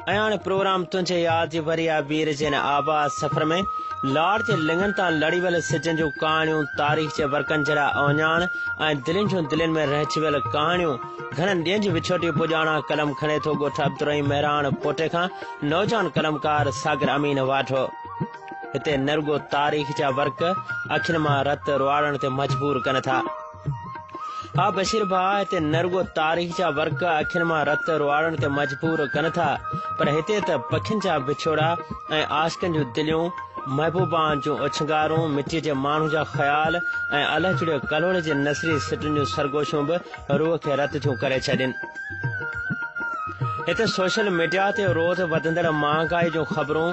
Ayan programme तुझे याद जी भरिया वीर जन आबाद सफ़र में लाड़ जे लिंगन तां लड़ी वियल सिजन जूं कहाणियूं तारीख़ जे वर्कनि जहिड़ा औञाण ऐं दिलनि जूं दिलनि में रहिजी वियल कहाणियूं घणनि ॾींहंनि जी विछोटी पुॼाणा कलम खणे थो ॻोठ अब्दुर्रहीम मेहरान पोटे खां नौजवान कलमकार सागर अमीन वाठो। हिते नरगो तारीख़ जा वर्क अखियुनि मां रत रुआड़ण ते मजबूर कनि था। हा बशीर भाउ, हिते नरगो तारीख़ जा वर्क अखियुनि मां रत रुआड़ण ते मजबूर कनि था, पर हिते त पखियुनि जा विछोड़ा ऐं आशिकनि जूं दिलियूं, महबूबान जूं उछंगारूं, मिटीअ जे माण्हू जा ख़्याल ऐं अलहजड़े कलोड़े जे नसरी सिटुनि जूं सरगोशूं बि रूह खे रत थियूं करे छॾनि। हिते सोशल मीडिया ते रोज़ वधंदड़ महांगाई जूं ख़बरूं,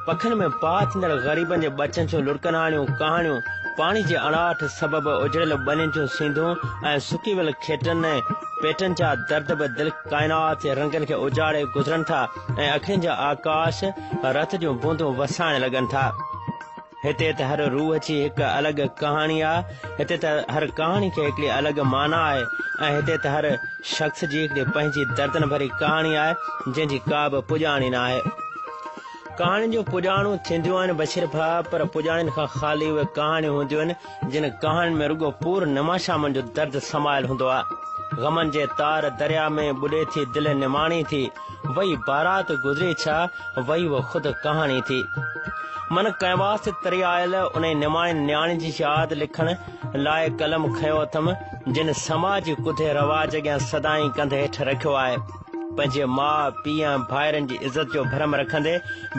पखियुनि में बाहि थींदड़ ग़रीबनि जे बचनि जूं लुड़कनाणियूं कहाणियूं, पाणी जे अड़ाहट सबबि उजड़ियल ॿनियुनि जूं सींधूं ऐं सुकी वियल खेटनि ऐं पेटनि जा दर्द बि दिल काइनात जे रंगनि खे उजाड़े गुज़रनि था ऐं अखियुनि जा आकाश रत जूं बूंदूं वसाइण लॻनि था। हिते त हर रूह जी हिकु अलॻि कहाणी आहे, हिते त हर कहाणी खे हिकिड़ी अलॻि माना आहे ऐं हिते त हर शख़्स जी हिकिड़ी पंहिंजी दर्दन भरी कहाणी आहे जंहिंजी का बि पुॼाणी न आहे। कहाणियुनि जूं पुॼाणूं थींदियूं आहिनि बशीर भाउ, पर पुॼाणियुनि खां ख़ाली उहे कहाणियूं हूंदियूं आहिनि जिन कहाणियुनि में रुॻो पूर निमाशामनि जो दर्द समायल हूंदो आहे। ग़मनि जे तार दरिया में ॿुॾे थी दिल निमाणी थी, वही बारात गुज़री छा, वही वो ख़ुदि कहाणी थी। मन कंहिं वास्ते तरी आयल उन निमाणी न्याणी जी यादि लिखण लाइ कलम खयो अथमि जिन समाज जी कुधे रवाज अॻियां सदाई कंध हेठि रखियो आहे। पंहिंजे माउ पीउ ऐं भाइरनि जी इज़त जो भरम रखंदे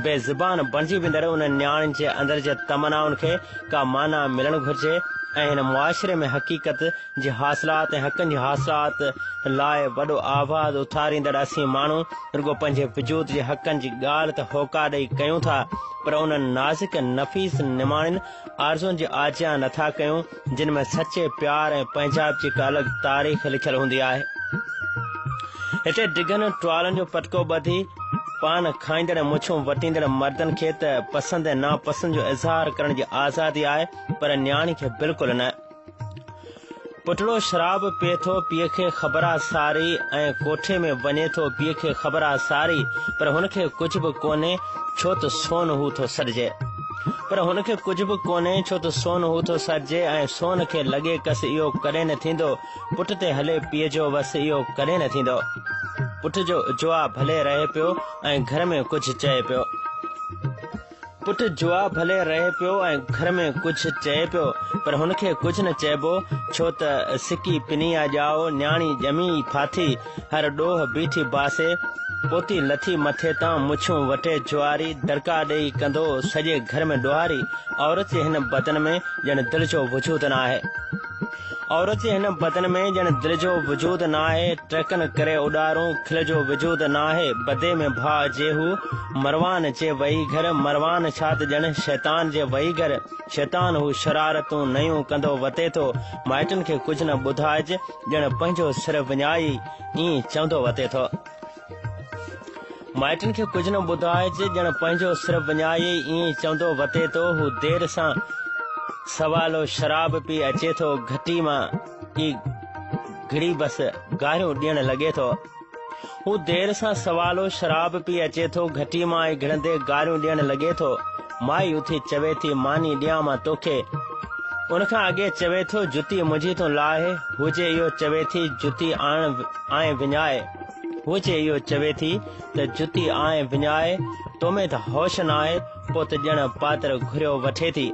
बेज़ुबान बणिजी वेंदड़ उन न्याणियुनि जे अंदर जे तमनाउनि खे का माना मिलणु घुरिजे ऐं हिन मुआशिरे में हक़ीक़त जी हासिलात ऐं हक़नि जी हासिलात लाइ वॾो आवाज़ उथारींदड़ असीं माण्हू रुॻो पंहिंजे वजूद जे हक़नि जी ॻाल्हि त होका ॾेई कयूं था, पर उन्हनि नाज़ुक नफ़ीस निमाणियुनि आरज़ुनि जी आजियां नथा कयूं जिन में सचे प्यार ऐं पंहिंजाब जी हिकु अलॻि तारीख़ लिखियल हूंदी आहे। हिते डिघनि टुवालनि जो पटको ॿधी पान खाईंदड़ मुछूं वटींदड़ मर्दनि खे त पसंदि ऐं नापसंदि जो इज़हार करण जी आज़ादी आहे, पर न्याणी खे बिल्कुलु न। पुटड़ो शराब पीए थो, पीउ खे ख़बर आहे सारी, ऐं कोठे में वञे थो, पीउ खे ख़बर आहे सारी, पर हुनखे कुझु बि कोन्हे छो त सोन हू थो सॾिजे। पर हुनखे कुझु बि कोन्हे छो त सोन हू थो सॾिजे ऐं सोन खे लॻे कस इहो कॾहिं न थींदो। पुट ते हले पीउ जो वस इहो कॾहिं न थींदो। पुट जो जुआ भले रहे पियो ऐं घर में कुझु चए पियो। पुट जुआ भले रहे पियो ऐं घर में कुझु चए पियो, पर हुनखे कुझु न चइबो छो त सिकी पिनिया ॼाओ न्याणी ॼमी फाथी, हर ॾोह बीठी बासे, पोती लथी मथे तां मुछूं वटे जुआरी, दड़का ॾेई कंदो सॼे घर में ॾुहारी। औरत जे हिन बदन में ॼण दिलि जो वजूद न आहे। औरत जे हिन बदन में ॼण दिलि जो वजूद न आहे। टकन करे उॾारूं खिल जो वजूद न आहे। बदे में भाउ जे हू मरवान जे वही घर, मरवान छा त ॼण शैतान जे वही घर। शैतान हू शरारतूं नयूं कंदो वते थो, माइटनि खे कुझु न ॿुधाइजे ॼण पंहिंजो सिर विञाई ईअं चवंदो वते थो। माइटनि खे कुझु न ॿुधाइजे ॼण पंहिंजो सिर विञाई ईअं चवंदो वते थो। हू देर सां सवालो शराब पी अचे थो, घटी मां ई घड़ी बस गारियूं ॾियण लॻे थो। हू देर सां सवालो शराब पी अचे थो, घटी मां ई घिड़ंदे गारियूं ॾियण लॻे थो। माई उथी चवे थी मानी ॾियां मां तोखे, उनखां अॻे चवे थो जुती मुंहिंजी तूं लाहे। हुजे इहो चवे थी जुती आए विञाए, हुजे इहो चवे थी त जुती आए विञाए, तोमें त होश न आहे, पोइ त ॼण पातर घुरियो वठे थी।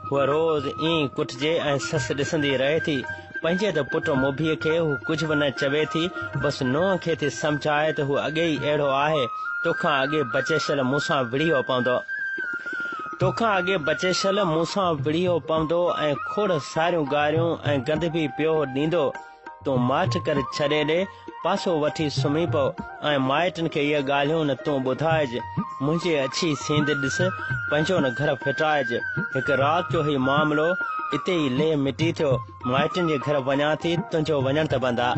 हूअ रोज़ ईअं कुटिजे ऐं ससु ॾिसंदी रहे थी। पंहिंजे त पुट मोभीअ खे हू कुझु बि न चवे थी, बसि नुंहं खे थी सम्झाए त हू अॻे ई अहिड़ो आहे, तोखां अॻे बचेशल मूंसां विड़ियो पवंदो। तोखां अॻे बचेशल मूंसां विड़ियो पवंदो ऐं खोड़ सारियूं ॻारियूं ऐं गंद बि पियो ॾींदो। तूं माठ करे छॾे ॾे, पासो वठी सुम्ही पओ ऐं माइटनि खे इहे ॻाल्हियूं न तूं ॿुधाइजे। मुंहिंजे अछी सींद ॾिस, पंहिंजो न घर फिटाइजे। हिकु राति जो ही मामिलो इते ई ले मिटी थियो। माइटनि जे घर वञा थी, तुंहिंजो वञण त बंदि आहे।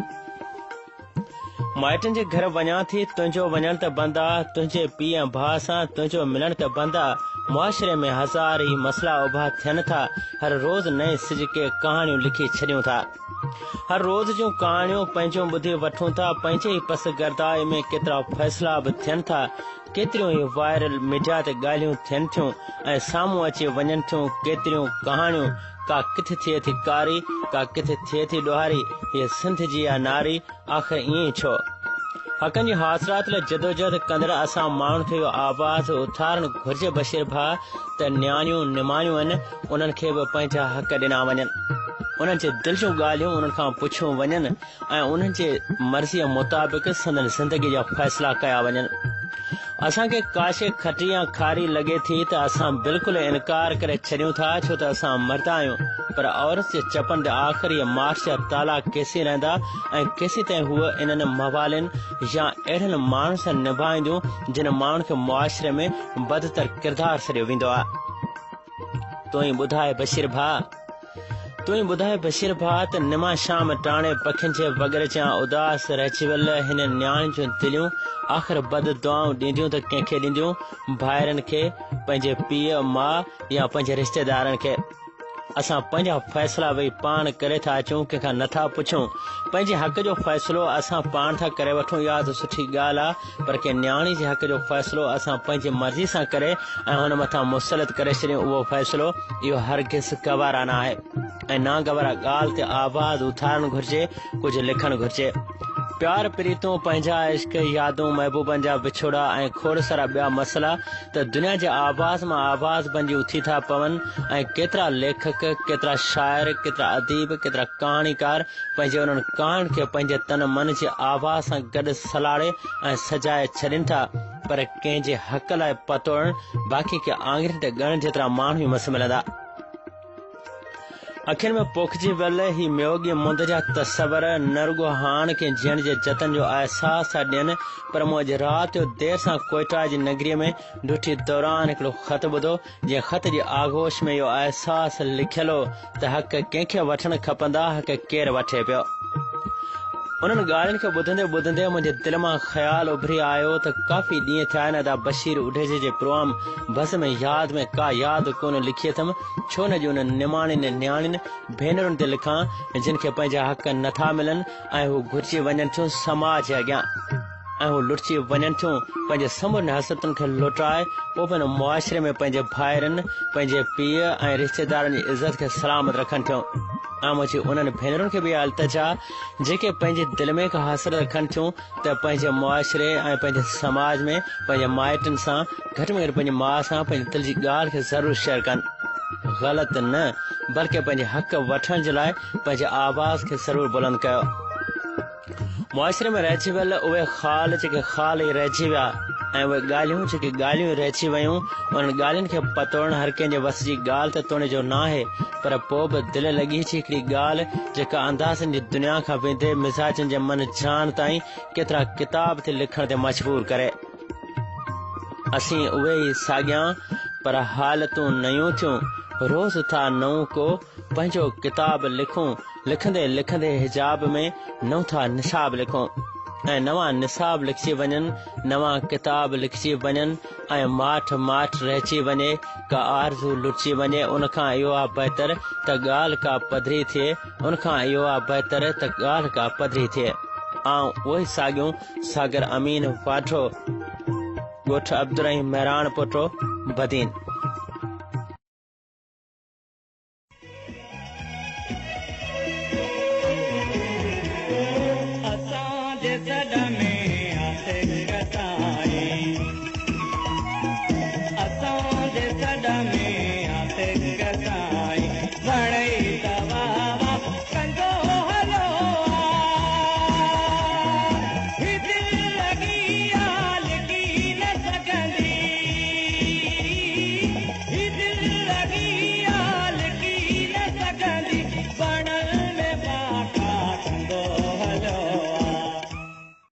माइटनि जे घर वञा थी तुंहिंजो वञण त बंदि आहे, तुंहिंजे पीउ ऐं भाउ सां तुंहिंजो मिलण त बंदि आहे। मुआशरे में हज़ार ई मसला उभा थियनि था। हर रोज़ नए सिज के कहाणियूं लिखी छॾियूं था। हर रोज़ जूं कहाणियूं पंहिंजूं ॿुधी वठूं था। पंहिंजे ई पस गर्दाए में केतिरा फ़ैसिला बि थियनि था। केतिरियूं ई वायरल मीडिया ते ॻाल्हियूं थियनि थियूं ऐं साम्हूं अची वञनि थियूं केतिरियूं कहाणियूं। का किथे थिए थी कारी, का किथे थिए थी ॾोहारी। हीअ सिंध जी आहे नारी, आख़िर ईअं छो? हक़नि जी हासिलात लाइ जदोजहद कंदड़ असां माण्हुनि खे इहो आवाज़ उथारणु घुर्जे बशीर भाउ त न्याणियूं निमाणियूं आहिनि, उन्हनि खे बि पंहिंजा हक़ ॾिना वञनि। उन्हनि जे दिलि जूं ॻाल्हियूं उन्हनि खां पुछियूं वञनि ऐं उन्हनि जे मर्ज़ीअ मुताबिक़ संदनि ज़िंदगी जा फ़ैसिला कया वञनि। असांखे काशे खटी या खारी लॻे थी त असां बिल्कुलु इनकार करे छॾियूं था, छो त असां मर्द आहियूं। पर औरत जे चपनि ते आख़िरी मार्च जा ताला केसी रहंदा ऐं केसी ताईं हूअ इन्हनि मवालनि या अहिड़नि माण्हुनि सां निभाईंदियूं जिन माण्हुनि खे मुआशरे में बदतर किरदारु सॾियो वेंदो आहे। तूं ई ॿुधाए बशीर भाउ, त निमा शाम टाणे पखियुनि जे वग़ैरह जा उदास रहिजी वियल हिन न्याणी जूं दिलियूं आख़िर बद दुआऊं ॾींदियूं त कंहिंखे ॾींदियूं? भाइरनि खे, पंहिंजे पीउ माउ या पंहिंजे रिश्तेदारनि खे। असां पंहिंजा फ़ैसिला वेही पाण करे था अचूं, कंहिंखां नथा पुछूं। पंहिंजे हक़ जो फ़ैसिलो असां पाण था करे वठूं, इहा त सुठी ॻाल्हि आहे। पर कंहिं न्याणी जे हक़ जो फ़ैसिलो असां पंहिंजी मर्ज़ी सां करे ऐं हुन मथां मुसलत करे छॾियूं, उहो फ़ैसिलो इहो हरगिज़ गवाराना आहे। ऐं नागवारा ॻाल्हि ते आवाज़ उथारणु घुर्जे, कुझु लिखणु घुर्जे। प्यार प्रीतूं, पंहिंजा इश्क, यादूं, महबूबनि जा विछोड़ा ऐं खोड़ सारा ॿिया मसला त दुनिया जे आवाज़ मां आवाज़ बणिजी उथी था पवनि। ऐं केतिरा लेखक, केतिरा शाइर, केतिरा अदीब, केतिरा कहाणीकार पंहिंजे उन्हनि कहाणियुनि खे पंहिंजे तन मन जे आवाज़ सां गॾु सलाड़े ऐं सजाए छॾनि था। पर कंहिंजे हक़ लाइ पतोड़नि बाक़ी के आङिरियुनि ते ॻणण जेतिरा माण्हू ई मस मिलंदा। अखियुनि में पोखिजी वियल ही म्योगी मुंद जा तस्वर न रुॻो हाण के जीअण जे जतन जो अहसास था ॾियनि, पर मूं अॼु राति जो देर सां कोयटा जी नगरीअ में ॾुठी दौरान हिकिड़ो ख़त ॿुधो, जंहिं ख़त जी आगोश में इहो अहसास लिखियल हो त हक़ कंहिंखे वठणु खपंदा, हक़ केरु वठे पियो। उन्हनि ॻाल्हियुनि खे ॿुधंदे ॿुधंदे मुंहिंजे दिलि मां ख़्यालु उभरी आयो त काफ़ी ॾींहं थिया आहिनि अदा बशीर उडेजे जे प्रोग्राम बस में यादि में का यादि कोन लिखी अथमि। छो न जी उन निमाणियुनि न्याणियुनि भेनरुनि ते लिखां जिन खे पंहिंजा हक़ नथा मिलनि ऐं हू घुरिजी वञनि थियूं समाज जे अॻियां, ऐं हू लुटिजी वञनि थियूं पंहिंजे समूरनि हसरतुनि खे लुटाए, पोइ बि मुआशरे में पंहिंजे भाइरनि, पंहिंजे पीउ ऐं रिश्तेदारनि जी इज़त खे सलामत रखनि थियूं। ऐं मुंहिंजी उन्हनि भेनरुनि खे बि अल्तजा जेके पंहिंजे दिलि में का हसरत रखनि थियूं त पंहिंजे मुआशरे ऐं पंहिंजे समाज में पंहिंजे माइटनि सां, घटि में घटि पंहिंजी माउ सां पंहिंजे दिलि जी ॻाल्हि खे ज़रूरु शेयर कनि। ग़लति न, बल्कि पंहिंजे हक़ वठण जे लाइ पंहिंजे आवाज़ खे ज़रूरु बुलंद कयो। मुआशरे में रहिजी वियल उहे ख़ाल जेके ख़ाल ई रहिजी विया ऐं उहे ॻाल्हियूं जेके ॻाल्हियूं रहिजी वयूं, उन्हनि ॻाल्हियुनि खे पतोड़णु हर कंहिंजे वस जी ॻाल्हि त तोड़े जो न आहे। पर पोइ बि दिलि लॻी थी हिकिड़ी ॻाल्हि जेका अंदाज़नि जी दुनिया खां वेंदे मिज़ाजनि जे मन जान ताईं केतिरा किताब ते लिखण ते मजबूर करे। असीं उहे ई साॻियां पर हालतूं नयूं थियूं, रोज़ था नओं को पंहिंजो किताब लिखूं, लिखंदे लिखंदे हिजाब में नओं था निसाब लिखूं ऐं नवां निसाब लिखजी वञनि, नवां किताब लिखजी वञनि ऐं माठ माठ रहिजी वञे, का आरज़ू लुटिजी वञे। उनखां इहो आहे बहितर त ॻाल्हि का पधरी थिए, उनखां इहो आहे बहितर त ॻाल्हि का पधरी थिए। ऐं उहे साॻियूं सागर अमीन वाठो, ॻोठ अब्दुर रहीम महिराण पोटो बदीन।